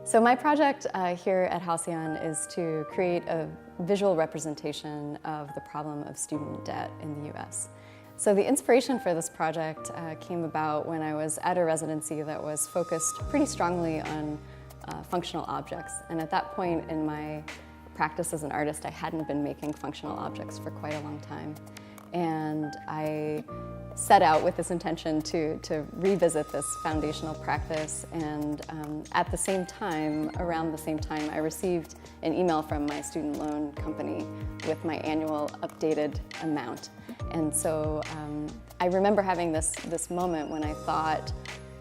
So my project here at Halcyon is to create a visual representation of the problem of student debt in the US. So the inspiration for this project came about when I was at a residency that was focused pretty strongly on functional objects. And at that point in my practice as an artist, I hadn't been making functional objects for quite a long time. And I set out with this intention to revisit this foundational practice, and at the same time, around the same time, I received an email from my student loan company with my annual updated amount. And so I remember having this moment when I thought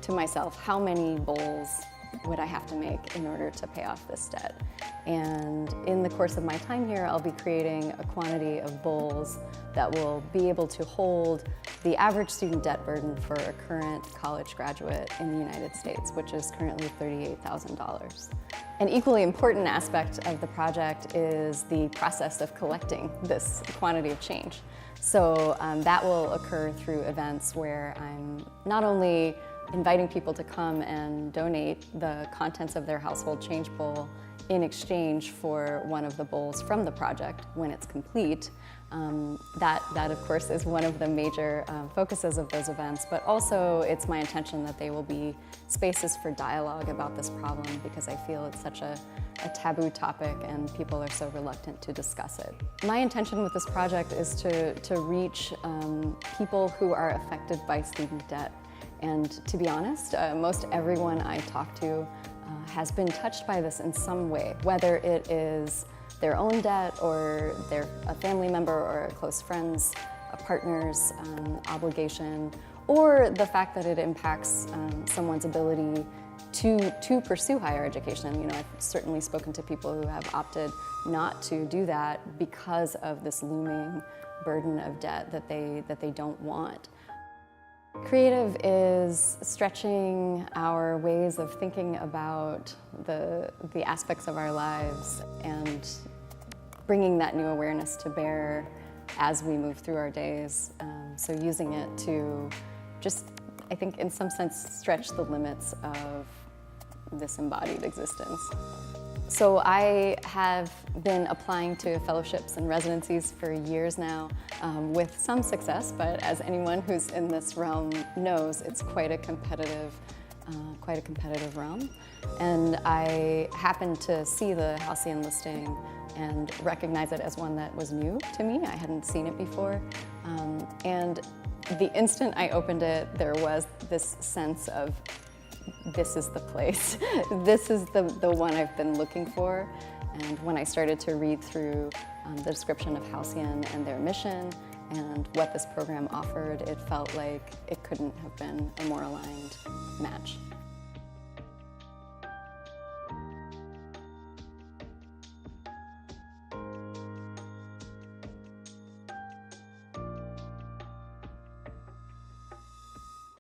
to myself, how many bowls would I have to make in order to pay off this debt? And in the course of my time here, I'll be creating a quantity of bowls that will be able to hold the average student debt burden for a current college graduate in the United States, which is currently $38,000. An equally important aspect of the project is the process of collecting this quantity of change. So that will occur through events where I'm not only inviting people to come and donate the contents of their household change bowl in exchange for one of the bowls from the project when it's complete. That of course is one of the major focuses of those events, but also it's my intention that they will be spaces for dialogue about this problem, because I feel it's such a taboo topic and people are so reluctant to discuss it. My intention with this project is to reach people who are affected by student debt. And to be honest, most everyone I talk to has been touched by this in some way, whether it is their own debt or a family member or a close friend's, a partner's obligation, or the fact that it impacts someone's ability to pursue higher education. You know, I've certainly spoken to people who have opted not to do that because of this looming burden of debt that they don't want. Creative is stretching our ways of thinking about the aspects of our lives and bringing that new awareness to bear as we move through our days. So using it to just, I think, in some sense, stretch the limits of this embodied existence. So I have been applying to fellowships and residencies for years now, with some success, but as anyone who's in this realm knows, it's quite a competitive realm. And I happened to see the Halcyon listing and recognize it as one that was new to me. I hadn't seen it before. And the instant I opened it, there was this sense of, this is the place. This is the one I've been looking for. And when I started to read through the description of Halcyon and their mission and what this program offered, it felt like it couldn't have been a more aligned match.